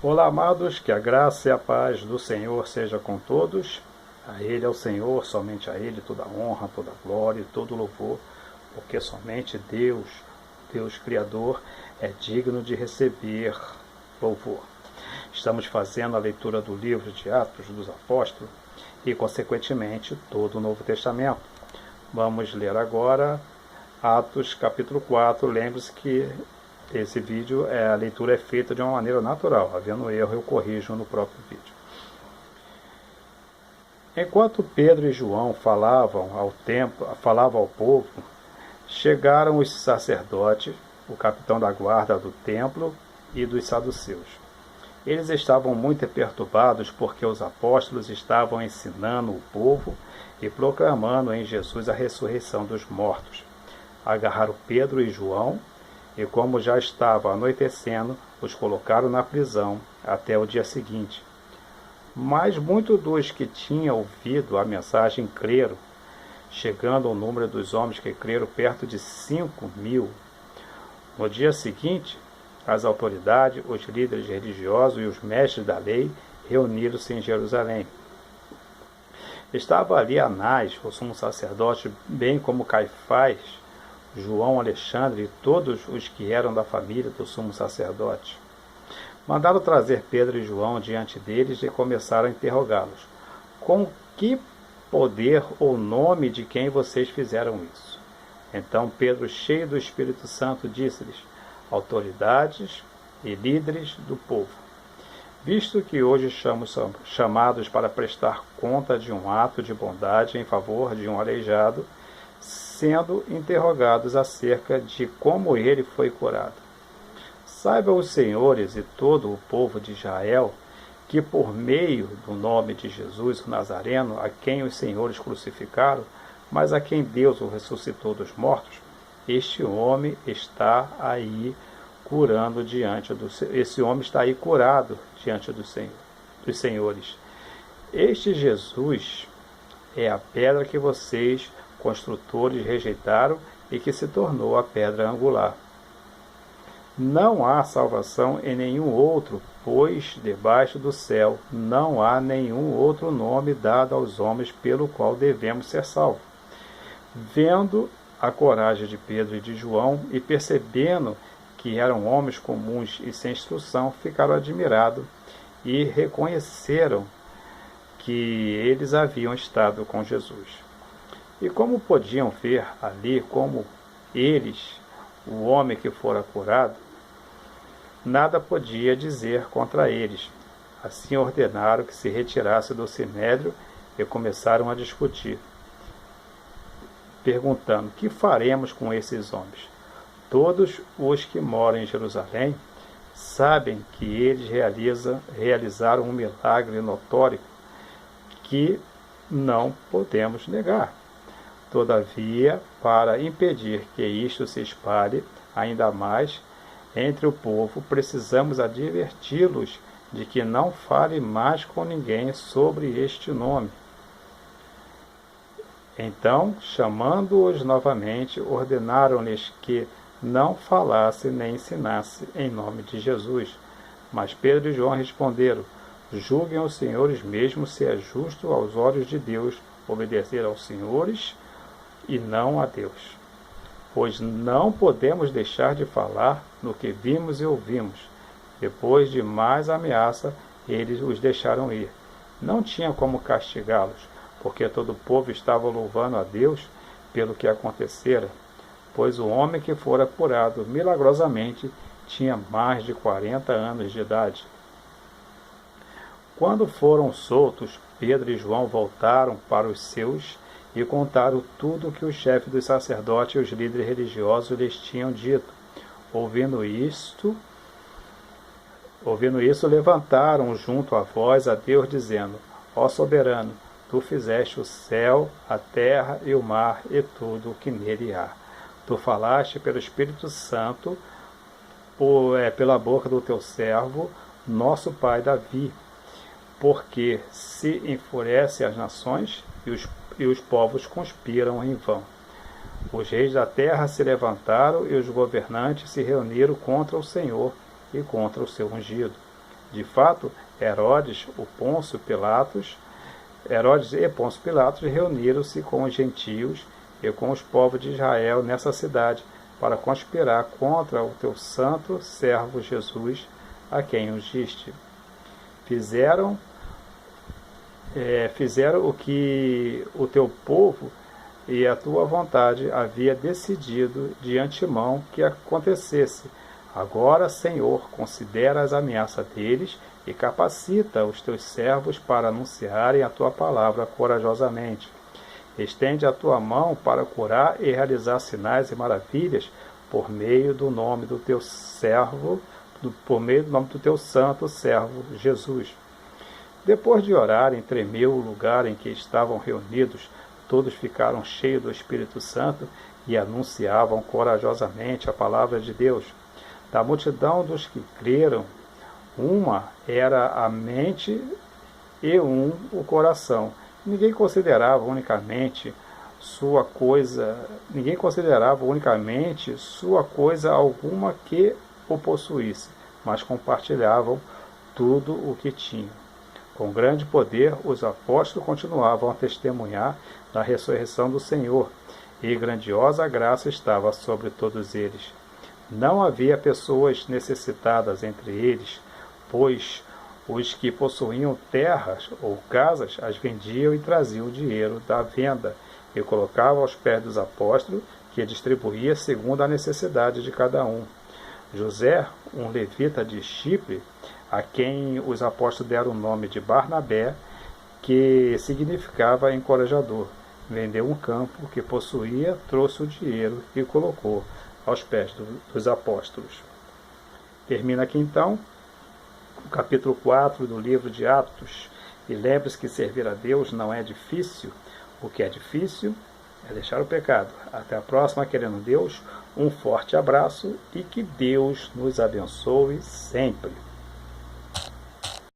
Olá, amados, que a graça e a paz do Senhor seja com todos. A Ele é o Senhor, somente a Ele toda a honra, toda a glória e todo o louvor, porque somente Deus, Deus Criador, é digno de receber louvor. Estamos fazendo a leitura do livro de Atos dos Apóstolos e, consequentemente, todo o Novo Testamento. Vamos ler agora Atos capítulo 4. Lembre-se que esse vídeo, a leitura é feita de uma maneira natural. Havendo erro, eu corrijo no próprio vídeo. Enquanto Pedro e João falavam ao povo, chegaram os sacerdotes, o capitão da guarda do templo e dos saduceus. Eles estavam muito perturbados porque os apóstolos estavam ensinando o povo e proclamando em Jesus a ressurreição dos mortos. Agarraram Pedro e João e, como já estava anoitecendo, os colocaram na prisão até o dia seguinte. Mas muitos dos que tinham ouvido a mensagem creram, chegando ao número dos homens que creram perto de 5.000. No dia seguinte, as autoridades, os líderes religiosos e os mestres da lei reuniram-se em Jerusalém. Estava ali Anás, o sumo sacerdote, bem como Caifás, João, Alexandre e todos os que eram da família do sumo sacerdote. Mandaram trazer Pedro e João diante deles e começaram a interrogá-los. Com que poder ou nome de quem vocês fizeram isso? Então Pedro, cheio do Espírito Santo, disse-lhes: autoridades e líderes do povo, visto que hoje somos chamados para prestar conta de um ato de bondade em favor de um aleijado, sendo interrogados acerca de como ele foi curado. Saibam os senhores e todo o povo de Israel que por meio do nome de Jesus o Nazareno, a quem os senhores crucificaram, mas a quem Deus o ressuscitou dos mortos, este homem está aí curado diante dos senhores. Este Jesus é a pedra que vocês, construtores, rejeitaram e que se tornou a pedra angular. Não há salvação em nenhum outro, pois debaixo do céu não há nenhum outro nome dado aos homens pelo qual devemos ser salvos. Vendo a coragem de Pedro e de João e percebendo que eram homens comuns e sem instrução, ficaram admirados e reconheceram que eles haviam estado com Jesus. E como podiam ver ali como eles, o homem que fora curado, nada podia dizer contra eles. Assim ordenaram que se retirasse do sinédrio e começaram a discutir, perguntando: que faremos com esses homens? Todos os que moram em Jerusalém sabem que eles realizaram um milagre notório que não podemos negar. Todavia, para impedir que isto se espalhe ainda mais entre o povo, precisamos adverti-los de que não fale mais com ninguém sobre este nome. Então, chamando-os novamente, ordenaram-lhes que não falasse nem ensinasse em nome de Jesus. Mas Pedro e João responderam: julguem os senhores mesmo se é justo aos olhos de Deus obedecer aos senhores e não a Deus. Pois não podemos deixar de falar no que vimos e ouvimos. Depois de mais ameaça, eles os deixaram ir. Não tinha como castigá-los, porque todo o povo estava louvando a Deus pelo que acontecera, pois o homem que fora curado milagrosamente tinha mais de 40 anos de idade. Quando foram soltos, Pedro e João voltaram para os seus e contaram tudo o que o chefe dos sacerdotes e os líderes religiosos lhes tinham dito. Ouvindo isso, levantaram junto a voz a Deus, dizendo: ó soberano, tu fizeste o céu, a terra e o mar e tudo o que nele há. Tu falaste pelo Espírito Santo, pela boca do teu servo, nosso pai Davi, porque se enfurece as nações e os povos conspiram em vão. Os reis da terra se levantaram e os governantes se reuniram contra o Senhor e contra o seu ungido. De fato, Herodes e Pôncio Pilatos reuniram-se com os gentios e com os povos de Israel nessa cidade para conspirar contra o teu santo servo Jesus, a quem ungiste. Fizeram o que o teu povo e a tua vontade havia decidido de antemão que acontecesse. Agora, Senhor, considera as ameaças deles e capacita os teus servos para anunciarem a tua palavra corajosamente. Estende a tua mão para curar e realizar sinais e maravilhas por meio do nome do teu servo, por meio do nome do teu santo servo Jesus. Depois de orarem, tremeu o lugar em que estavam reunidos. Todos ficaram cheios do Espírito Santo e anunciavam corajosamente a palavra de Deus. Da multidão dos que creram, uma era a mente e o coração. Ninguém considerava unicamente sua coisa alguma que o possuísse, mas compartilhavam tudo o que tinham. Com grande poder, os apóstolos continuavam a testemunhar da ressurreição do Senhor, e grandiosa graça estava sobre todos eles. Não havia pessoas necessitadas entre eles, pois os que possuíam terras ou casas as vendiam e traziam o dinheiro da venda e colocavam aos pés dos apóstolos, que distribuía segundo a necessidade de cada um. José, um levita de Chipre, a quem os apóstolos deram o nome de Barnabé, que significava encorajador, vendeu um campo que possuía, trouxe o dinheiro e colocou aos pés dos apóstolos. Termina aqui então o capítulo 4 do livro de Atos. E lembre-se que servir a Deus não é difícil. O que é difícil é deixar o pecado. Até a próxima, querendo Deus. Um forte abraço e que Deus nos abençoe sempre.